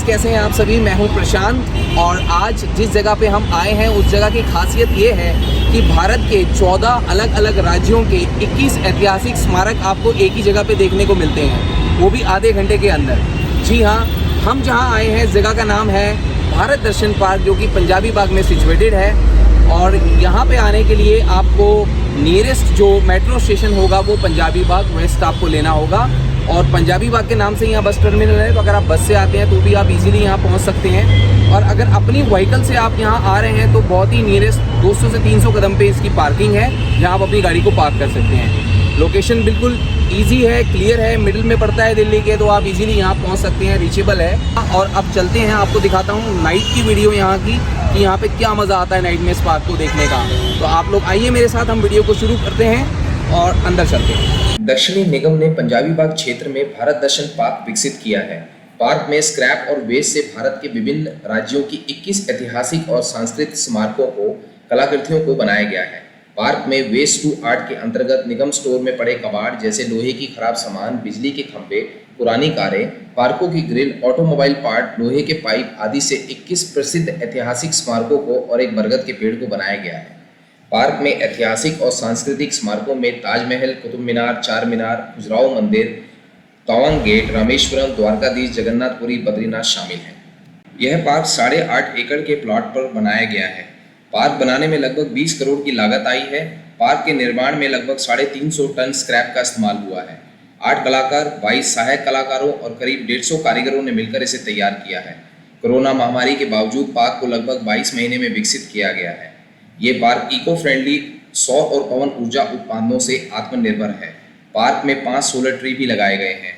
कैसे हैं आप सभी। मैं हूं प्रशांत और आज जिस जगह पे हम आए हैं उस जगह की खासियत ये है कि भारत के 14 अलग अलग राज्यों के 21 ऐतिहासिक स्मारक आपको एक ही जगह पे देखने को मिलते हैं, वो भी आधे घंटे के अंदर। जी हाँ, हम जहां आए हैं जगह का नाम है भारत दर्शन पार्क, जो कि पंजाबी बाग में सिचुएटेड है। और यहाँ पे आने के लिए आपको नियरेस्ट जो मेट्रो स्टेशन होगा वो पंजाबी बाग वेस्ट आपको लेना होगा। और पंजाबी बाग के नाम से यहाँ बस टर्मिनल है, तो अगर आप बस से आते हैं तो भी आप इजीली यहाँ पहुँच सकते हैं। और अगर अपनी व्हीकल से आप यहाँ आ रहे हैं तो बहुत ही नियरेस्ट 200 से 300 कदम पे इसकी पार्किंग है, जहाँ आप अपनी गाड़ी को पार्क कर सकते हैं। लोकेशन बिल्कुल इजी है, क्लियर है, मिडिल में पड़ता है दिल्ली के, तो आप इजीली यहाँ पहुँच सकते हैं, रीचेबल है। और अब चलते हैं, आपको दिखाता हूँ नाइट की वीडियो यहाँ की, कि यहाँ पे क्या मज़ा आता है नाइट में इस पार्क को देखने का। तो आप लोग आइए मेरे साथ, हम वीडियो को शुरू करते हैं और अंदर चलते हैं। दक्षिणी निगम ने पंजाबी बाग क्षेत्र में भारत दर्शन पार्क विकसित किया है। पार्क में स्क्रैप और वेस्ट से भारत के विभिन्न राज्यों की 21 ऐतिहासिक और सांस्कृतिक स्मारकों को कलाकृतियों को बनाया गया है। पार्क में वेस्ट टू आर्ट के अंतर्गत निगम स्टोर में पड़े कबाड़ जैसे लोहे की खराब सामान, बिजली के खंभे, पुरानी कारें, पार्कों की ग्रिल, ऑटोमोबाइल पार्ट, लोहे के पाइप आदि से 21 प्रसिद्ध ऐतिहासिक स्मारकों को और एक बरगद के पेड़ को बनाया गया है। पार्क में ऐतिहासिक और सांस्कृतिक स्मारकों में ताजमहल, कुतुब मीनार, चार मीनार, खजुराहो मंदिर, तवांग गेट, रामेश्वरम, द्वारकाधीश, जगन्नाथपुरी, बद्रीनाथ शामिल हैं। यह पार्क 8.5 एकड़ के प्लॉट पर बनाया गया है। पार्क बनाने में लगभग 20 करोड़ की लागत आई है। पार्क के निर्माण में लगभग 350 टन स्क्रैप का इस्तेमाल हुआ है। 8 कलाकार, 22 सहायक कलाकारों और करीब 150 कारीगरों ने मिलकर इसे तैयार किया है। कोरोना महामारी के बावजूद पार्क को लगभग 22 महीने में विकसित किया गया है। ये पार्क इको फ्रेंडली सौर और पवन ऊर्जा उत्पादनों से आत्मनिर्भर है। पार्क में 5 सोलर ट्री भी लगाए गए हैं।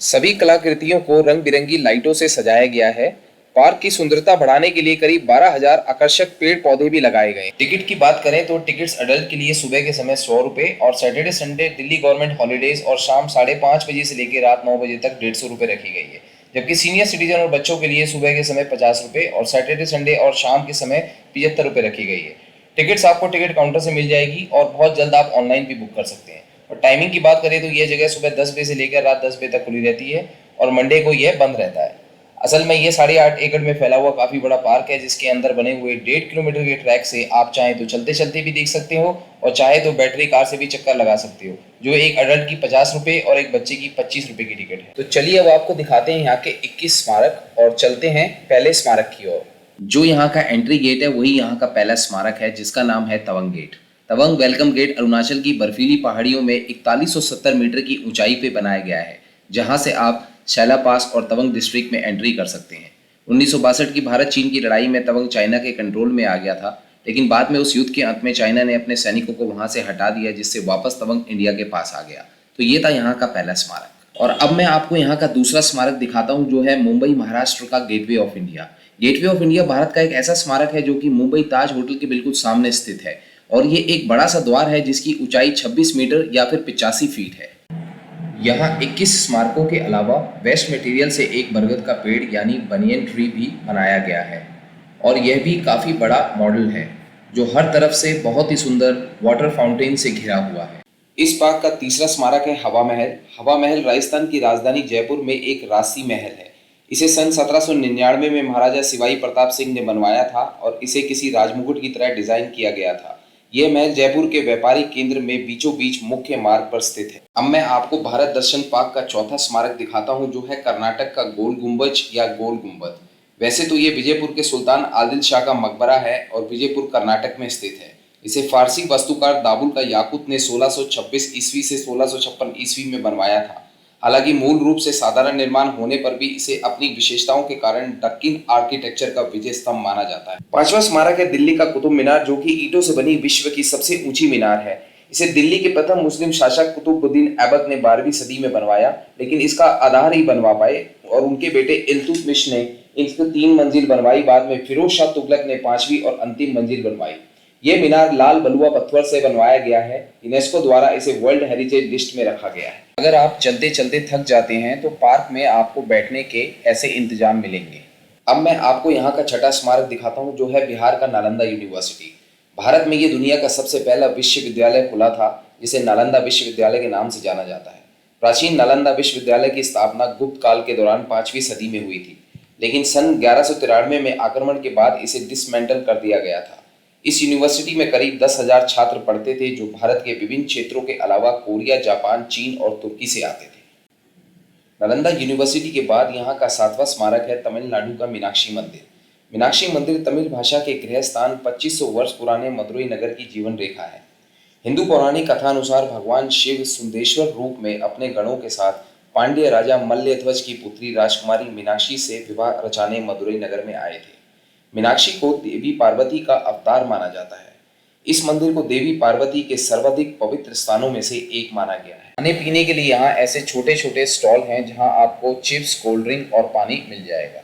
सभी कलाकृतियों को रंग बिरंगी लाइटों से सजाया गया है। पार्क की सुंदरता बढ़ाने के लिए करीब 12,000 आकर्षक पेड़ पौधे भी लगाए गए। टिकट की बात करें तो टिकट्स अडल्ट के लिए सुबह के समय 100 रुपये और Saturday Sunday Delhi government holidays और शाम 5:30 बजे से लेकर रात 9 बजे तक 150 रुपये रखी गई है। जबकि सीनियर सिटीजन और बच्चों के लिए सुबह के समय 50 रुपये और सैटरडे संडे और शाम के समय 75 रुपये रखी गई है। टिकट्स आपको टिकट काउंटर से मिल जाएगी और बहुत जल्द आप ऑनलाइन भी बुक कर सकते हैं। और टाइमिंग की बात करें तो यह जगह सुबह 10 बजे से लेकर रात 10 बजे तक खुली रहती है और मंडे को यह बंद रहता है। असल में ये 8.5 एकड़ में फैला हुआ काफ़ी बड़ा पार्क है, जिसके अंदर बने हुए 1.5 किलोमीटर के ट्रैक से आप चाहें तो चलते चलते भी देख सकते हो और चाहे तो बैटरी कार से भी चक्कर लगा सकते हो, जो एक अडल्ट की 50 रुपये और एक बच्चे की 25 रुपये की टिकट है। तो चलिए अब आपको दिखाते हैं यहाँ के 21 स्मारक और चलते हैं पहले स्मारक की ओर। जो यहाँ का एंट्री गेट है वही यहाँ का पहला स्मारक है, जिसका नाम है तवंग गेट। तवंग वेलकम गेट अरुणाचल की बर्फीली पहाड़ियों में 4170 मीटर की ऊंचाई पे बनाया गया है, जहाँ से आप शैला पास और तवंग डिस्ट्रिक्ट में एंट्री कर सकते हैं। 1962 की भारत चीन की लड़ाई में तवंग चाइना के कंट्रोल में आ गया था, लेकिन बाद में उस युद्ध के अंत में चाइना ने अपने सैनिकों को वहां से हटा दिया, जिससे वापस तवंग इंडिया के पास आ गया। तो ये था यहाँ का पहला स्मारक। और अब मैं आपको यहाँ का दूसरा स्मारक दिखाता हूँ, जो है मुंबई महाराष्ट्र का gateway of India. Gateway of India Bharat का एक ऐसा स्मारक है जो कि मुंबई ताज होटल के बिल्कुल सामने स्थित है और ये एक बड़ा सा द्वार है जिसकी ऊंचाई 26 मीटर या फिर 85 फीट है। यहाँ 21 स्मारकों के अलावा वेस्ट मटेरियल से एक बरगद का पेड़ यानी बनियन ट्री भी बनाया गया है और यह भी काफ़ी बड़ा मॉडल है, जो हर तरफ से बहुत ही सुंदर वाटर फाउंटेन से घिरा हुआ है। इस पार्क का तीसरा स्मारक है हवा महल। हवा महल राजस्थान की राजधानी जयपुर में एक राजसी महल है। इसे सन 1799 में महाराजा शिवाई प्रताप सिंह ने बनवाया था और इसे किसी राजमुकुट की तरह डिजाइन किया गया था। यह महल जयपुर के व्यापारिक केंद्र में बीचों बीच मुख्य मार्ग पर स्थित है। अब मैं आपको भारत दर्शन पार्क का चौथा स्मारक दिखाता हूं, जो है कर्नाटक का गोल गुंबज या गोल गुंबद। वैसे तो ये विजयपुर के सुल्तान आदिल शाह का मकबरा है और विजयपुर कर्नाटक में स्थित है। इसे फारसी वास्तुकार दाबुल का याकूत ने 1626 ईस्वी से 1656 ईस्वी में बनवाया था। हालांकि मूल रूप से साधारण निर्माण होने पर भी इसे अपनी विशेषताओं के कारण दक्कन आर्किटेक्चर का विजय स्तंभ माना जाता है। पांचवा स्मारक है दिल्ली का कुतुब मीनार, जो कि ईंटों से बनी विश्व की सबसे ऊंची मीनार है। इसे दिल्ली के प्रथम मुस्लिम शासक कुतुबुद्दीन ऐबक ने 12वीं सदी में बनवाया, लेकिन इसका आधार ही बनवा पाए और उनके बेटे इल्तुतमिश ने इसको 3 मंजिल बनवाई। बाद में फिरोज शाह तुगलक ने 5वीं और अंतिम मंजिल बनवाई। ये मीनार लाल बलुआ पत्थर से बनवाया गया है। यूनेस्को द्वारा इसे वर्ल्ड हेरिटेज लिस्ट में रखा गया है। अगर आप चलते चलते थक जाते हैं तो पार्क में आपको बैठने के ऐसे इंतजाम मिलेंगे। अब मैं आपको यहाँ का छठा स्मारक दिखाता हूँ, जो है बिहार का नालंदा यूनिवर्सिटी। भारत में ये दुनिया का सबसे पहला विश्वविद्यालय खुला था, जिसे नालंदा विश्वविद्यालय के नाम से जाना जाता है। प्राचीन नालंदा विश्वविद्यालय की स्थापना गुप्त काल के दौरान 5वीं सदी में हुई थी। लेकिन सन 1193 में आक्रमण के बाद इसे डिसमेंटल कर दिया गया था। इस यूनिवर्सिटी में करीब 10,000 छात्र पढ़ते थे जो भारत के विभिन्न क्षेत्रों के अलावा कोरिया, जापान, चीन और तुर्की से आते थे। नालंदा यूनिवर्सिटी के बाद यहाँ का 7वां स्मारक है तमिलनाडु का मीनाक्षी मंदिर। मीनाक्षी मंदिर तमिल भाषा के गृह स्थान 2500 वर्ष पुराने मदुरई नगर की जीवन रेखा है। हिंदू पौराणिक कथानुसार भगवान शिव सुंदेश्वर रूप में अपने गणों के साथ पांड्य राजा मल्लध्वज की पुत्री राजकुमारी मीनाक्षी से विवाह रचाने मदुरई नगर में आए थे। मीनाक्षी को देवी पार्वती का अवतार माना जाता है। इस मंदिर को देवी पार्वती के सर्वाधिक पवित्र स्थानों में से एक माना गया है। खाने पीने के लिए यहाँ ऐसे छोटे छोटे स्टॉल हैं जहाँ आपको चिप्स, कोल्ड ड्रिंक और पानी मिल जाएगा।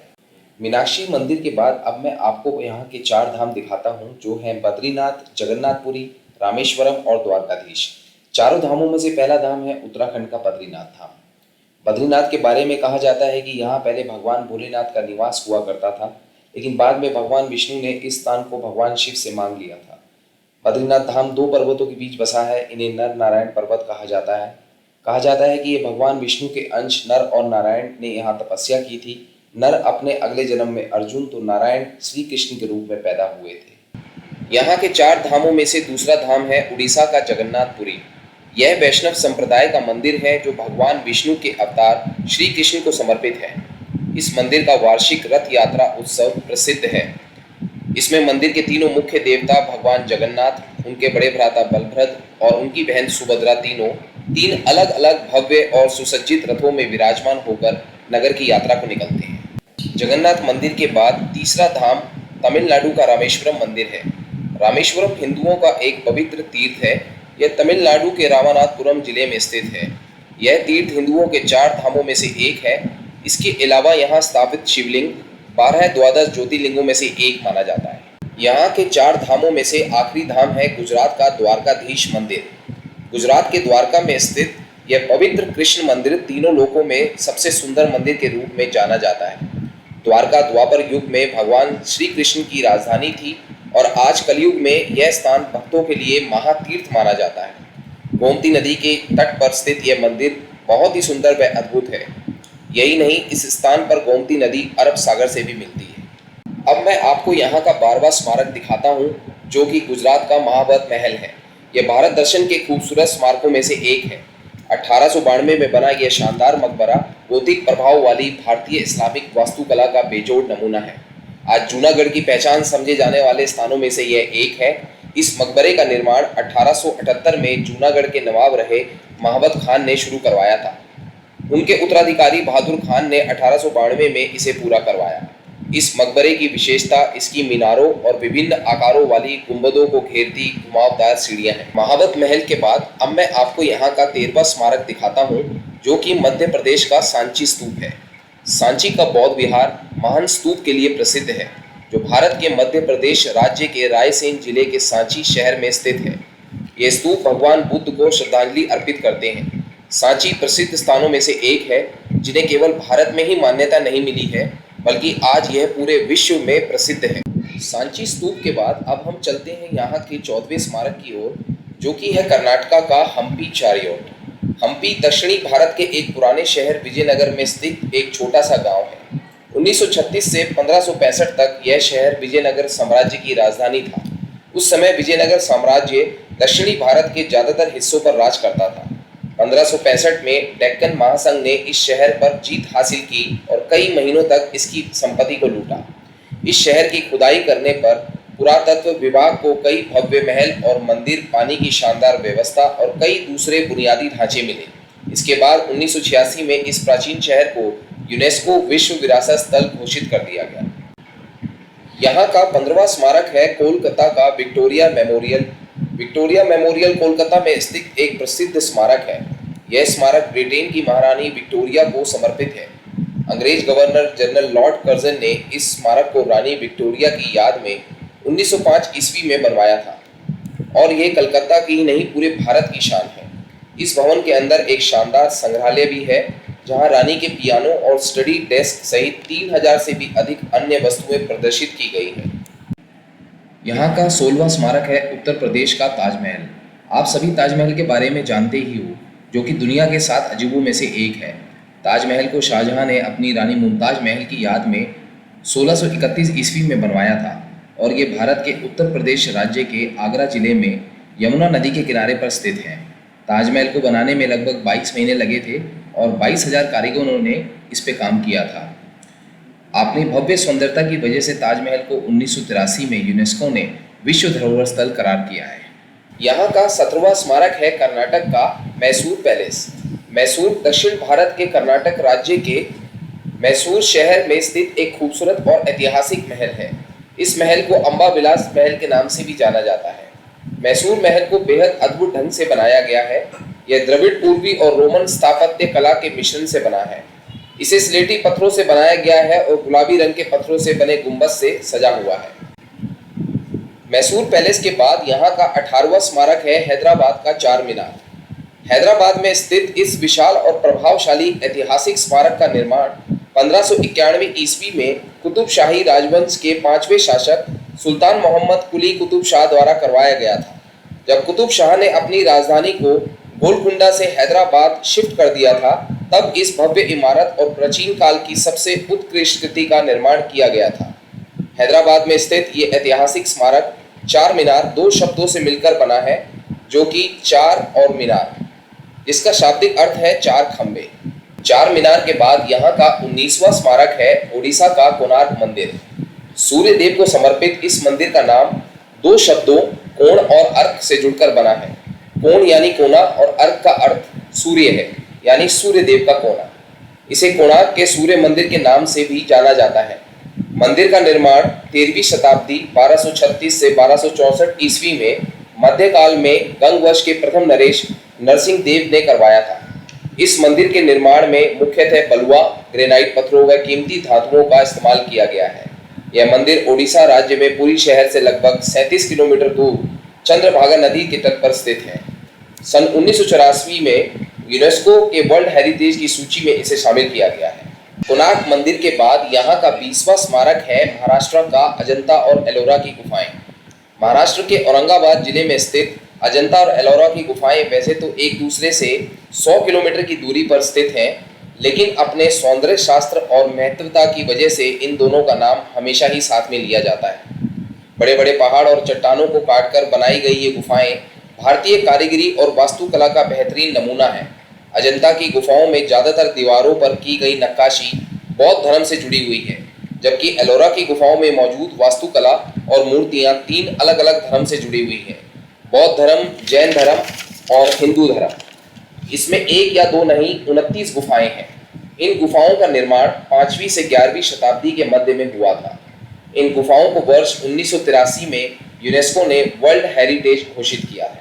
मीनाक्षी मंदिर के बाद अब मैं आपको यहाँ के 4 धाम दिखाता हूँ जो हैं बद्रीनाथ, जगन्नाथपुरी, रामेश्वरम और द्वारकाधीश। चारों धामों में से पहला धाम है उत्तराखंड का बद्रीनाथ धाम। बद्रीनाथ के बारे में कहा जाता है कि यहाँ पहले भगवान भोलेनाथ का निवास हुआ करता था, लेकिन बाद में भगवान विष्णु ने इस स्थान को भगवान शिव से मांग लिया था। बद्रीनाथ धाम 2 पर्वतों के बीच बसा है। इन्हें नर नारायण पर्वत कहा जाता है। कहा जाता है कि ये भगवान विष्णु के अंश नर और नारायण ने यहाँ तपस्या की थी। नर अपने अगले जन्म में अर्जुन तो नारायण श्री कृष्ण के रूप में पैदा हुए थे। यहाँ के 4 धामों में से दूसरा धाम है उड़ीसा का जगन्नाथपुरी। यह वैष्णव संप्रदाय का मंदिर है जो भगवान विष्णु के अवतार श्री कृष्ण को समर्पित है। इस मंदिर का वार्षिक रथ यात्रा उत्सव प्रसिद्ध है। इसमें मंदिर के तीनों मुख्य देवता भगवान जगन्नाथ, उनके बड़े भ्राता बलभद्र और उनकी बहन सुभद्रा तीनों 3 अलग अलग भव्य और सुसज्जित रथों में विराजमान होकर नगर की यात्रा को निकलते हैं। जगन्नाथ मंदिर के बाद तीसरा धाम तमिलनाडु का रामेश्वरम मंदिर है। रामेश्वरम हिंदुओं का एक पवित्र तीर्थ है। यह तमिलनाडु के रामनाथपुरम जिले में स्थित है। यह तीर्थ हिंदुओं के 4 धामों में से एक है। इसके अलावा यहाँ स्थापित शिवलिंग 12 द्वादश ज्योतिर्लिंगों में से एक माना जाता है। यहाँ के 4 धामों में से आखिरी धाम है गुजरात का द्वारकाधीश मंदिर। गुजरात के द्वारका में स्थित यह पवित्र कृष्ण मंदिर तीनों लोकों में सबसे सुंदर मंदिर के रूप में जाना जाता है। द्वारका द्वापर युग में भगवान श्री कृष्ण की राजधानी थी और आज कलयुग में यह स्थान भक्तों के लिए महातीर्थ माना जाता है। गोमती नदी के तट पर स्थित यह मंदिर बहुत ही सुंदर व अद्भुत है। यही नहीं, इस स्थान पर गोमती नदी अरब सागर से भी मिलती है। अब मैं आपको यहाँ का 12वां स्मारक दिखाता हूँ जो कि गुजरात का महावत महल है। यह भारत दर्शन के खूबसूरत स्मारकों में से एक है। 1892 में बना यह शानदार मकबरा गोथिक प्रभाव वाली भारतीय इस्लामिक वास्तुकला का बेजोड़ नमूना है। आज जूनागढ़ की पहचान समझे जाने वाले स्थानों में से यह एक है। इस मकबरे का निर्माण 1878 में जूनागढ़ के नवाब रहे महाबत खान ने शुरू करवाया था। उनके उत्तराधिकारी बहादुर खान ने 1892 में इसे पूरा करवाया। इस मकबरे की विशेषता इसकी मीनारों और विभिन्न आकारों वाली गुंबदों को घेरती घुमावदार सीढ़ियां हैं। महाबत महल के बाद अब मैं आपको यहाँ का 13वां स्मारक दिखाता हूँ जो कि मध्य प्रदेश का सांची स्तूप है। सांची का बौद्ध विहार महान स्तूप के लिए प्रसिद्ध है जो भारत के मध्य प्रदेश राज्य के रायसेन जिले के सांची शहर में स्थित है। ये स्तूप भगवान बुद्ध को श्रद्धांजलि अर्पित करते हैं। सांची प्रसिद्ध स्थानों में से एक है जिन्हें केवल भारत में ही मान्यता नहीं मिली है बल्कि आज यह पूरे विश्व में प्रसिद्ध है। सांची स्तूप के बाद अब हम चलते हैं यहाँ के 14वें स्मारक की ओर जो कि है कर्नाटका का हम्पी चारियोट। हम्पी दक्षिणी भारत के एक पुराने शहर विजयनगर में स्थित एक छोटा सा गांव है। 1936 से 1565 तक यह शहर विजयनगर साम्राज्य की राजधानी था। उस समय विजयनगर साम्राज्य दक्षिणी भारत के ज्यादातर हिस्सों पर राज करता था। 1565 में डेक्कन महासंघ ने इस शहर पर जीत हासिल की और कई महीनों तक इसकी संपत्ति को लूटा। इस शहर की खुदाई करने पर पुरातत्व विभाग को कई भव्य महल और मंदिर, पानी की शानदार व्यवस्था और कई दूसरे बुनियादी ढांचे मिले। इसके बाद 1986 में इस प्राचीन शहर को यूनेस्को विश्व विरासत स्थल घोषित कर दिया गया। यहाँ का 15वां स्मारक है कोलकाता का Victoria memorial. Victoria memorial Kolkata में स्थित एक प्रसिद्ध स्मारक है। यह स्मारक ब्रिटेन की महारानी विक्टोरिया को समर्पित है। अंग्रेज गवर्नर जनरल लॉर्ड कर्जन ने इस स्मारक को रानी विक्टोरिया की याद में 1905 ईस्वी में बनवाया था और ये कलकत्ता की ही नहीं पूरे भारत की शान है। इस भवन के अंदर एक शानदार संग्रहालय भी है जहां रानी के पियानो और स्टडी डेस्क सहित 3000 से भी अधिक अन्य वस्तुएं प्रदर्शित की गई हैं। यहाँ का 16वां स्मारक है उत्तर प्रदेश का ताजमहल। आप सभी ताजमहल के बारे में जानते ही हो जो कि दुनिया के 7 अजूबों में से एक है। ताजमहल को शाहजहां ने अपनी रानी मुमताज महल की याद में 1631 ईस्वी में बनवाया था और ये भारत के उत्तर प्रदेश राज्य के आगरा जिले में यमुना नदी के किनारे पर स्थित है। ताजमहल को बनाने में लगभग 22 महीने लगे थे और 22,000 कारीगरों ने इस पे काम किया था। अपनी भव्य सुंदरता की वजह से ताजमहल को 1983 में यूनेस्को ने विश्व धरोहर स्थल करार किया है। यहाँ का 17वां स्मारक है कर्नाटक का मैसूर पैलेस। मैसूर दक्षिण भारत के कर्नाटक राज्य के मैसूर शहर में स्थित एक खूबसूरत और ऐतिहासिक महल है। इस महल को अम्बा विलास महल के नाम से भी जाना जाता है। मैसूर महल को बेहद अद्भुत ढंग से बनाया गया है। यह द्रविड़ पूर्वी और रोमन स्थापत्य कला के मिश्रण से बना है। इसे स्लेटी पत्थरों से बनाया गया है और गुलाबी रंग के पत्थरों से बने गुंबद से सजा हुआ है। मैसूर पैलेस के बाद यहाँ का 18वां स्मारक है हैदराबाद का चार मीनार। हैदराबाद में स्थित इस विशाल और प्रभावशाली ऐतिहासिक स्मारक का निर्माण 1591 ईस्वी में कुतुब शाही राजवंश के 5वें शासक सुल्तान मोहम्मद कुली कुतुब शाह द्वारा करवाया गया था। जब कुतुब शाह ने अपनी राजधानी को गोलकुंडा से हैदराबाद शिफ्ट कर दिया था, तब इस भव्य इमारत और प्राचीन काल की सबसे उत्कृष्ट कृति का निर्माण किया गया था। हैदराबाद में स्थित ये ऐतिहासिक स्मारक चार मीनार दो शब्दों से मिलकर बना है, जो कि चार और मीनार, जिसका शाब्दिक अर्थ है चार खंबे। चार मीनार के बाद यहाँ का 19वां स्मारक है ओडिशा का कोणार्क मंदिर। सूर्य देव को समर्पित इस मंदिर का नाम दो शब्दों कोण और अर्क से जुड़कर बना है। कोण यानी कोना और अर्क का अर्थ सूर्य है, यानी सूर्य देव का कोना। इसे कोणार्क के सूर्य मंदिर के नाम से भी जाना जाता है। मंदिर का निर्माण 13वीं शताब्दी 1236 से 1264 ईस्वी में मध्यकाल में गंगवंश के प्रथम नरेश नरसिंह देव ने करवाया था। इस मंदिर के निर्माण में मुख्यतः बलुआ, ग्रेनाइट पत्थरों व कीमती धातुओं का इस्तेमाल किया गया है। यह मंदिर ओडिशा राज्य में पुरी शहर से लगभग 37 किलोमीटर दूर चंद्रभागा नदी के तट पर स्थित है। सन 1984 में यूनेस्को के वर्ल्ड हेरिटेज की सूची में इसे शामिल किया गया है। कोणार्क मंदिर के बाद यहाँ का 20वां स्मारक है महाराष्ट्र का अजंता और एलोरा की गुफाएं। महाराष्ट्र के औरंगाबाद जिले में स्थित अजंता और एलोरा की गुफाएं वैसे तो एक दूसरे से 100 किलोमीटर की दूरी पर स्थित हैं, लेकिन अपने सौंदर्य शास्त्र और महत्वता की वजह से इन दोनों का नाम हमेशा ही साथ में लिया जाता है। बड़े बड़े पहाड़ और चट्टानों को काटकर बनाई गई ये गुफाएं भारतीय कारीगरी और वास्तुकला का बेहतरीन नमूना है। अजंता की गुफाओं में ज़्यादातर दीवारों पर की गई नक्काशी बौद्ध धर्म से जुड़ी हुई है, जबकि एलोरा की गुफाओं में मौजूद वास्तुकला और मूर्तियां 3 अलग अलग धर्म से जुड़ी हुई हैं, बौद्ध धर्म, जैन धर्म और हिंदू धर्म। इसमें एक या दो नहीं 29 गुफाएं हैं। इन गुफाओं का निर्माण 5वीं से 11वीं शताब्दी के मध्य में हुआ था। इन गुफाओं को वर्ष 1983 में यूनेस्को ने वर्ल्ड हेरिटेज घोषित किया है।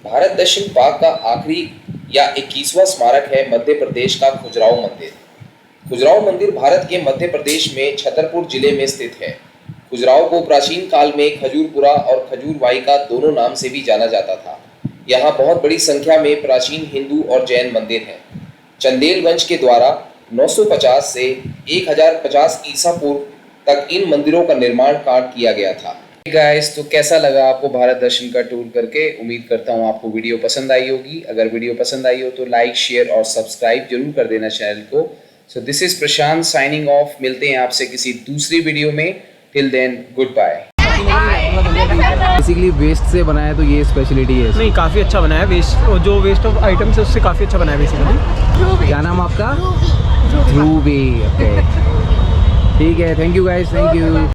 भारत दक्षिण पाक का आखिरी या 21वां स्मारक है मध्य प्रदेश का खजुराहो मंदिर। खजुराहो मंदिर भारत के मध्य प्रदेश में छतरपुर जिले में स्थित है। खजुराहो को प्राचीन काल में खजूरपुरा और खजूरवाहिका दोनों नाम से भी जाना जाता था। यहाँ बहुत बड़ी संख्या में प्राचीन हिंदू और जैन मंदिर हैं। चंदेल वंश के द्वारा 950 से 1050 ईसा पूर्व तक इन मंदिरों का निर्माण कार्य किया गया था। गाइस, तो कैसा लगा आपको भारत दर्शन का टूर करके? उम्मीद करता हूँ आपको वीडियो पसंद आई होगी। अगर वीडियो पसंद आई हो तो लाइक, शेयर और सब्सक्राइब जरूर कर देना चैनल को। So this is Prashant signing off. मिलते हैं आपसे किसी दूसरी वीडियो में। Till then, good bye. Basically waste से बनाया तो ये स्पेशलिटी है। नहीं, काफ़ी अच्छा बनाया। वेस्ट जो वेस्ट ऑफ आइटम्स है उससे काफ़ी अच्छा बनाया बेसिकली। क्या नाम आपका? ध्रुवी। ओके, ठीक है। Thank you guys, thank you.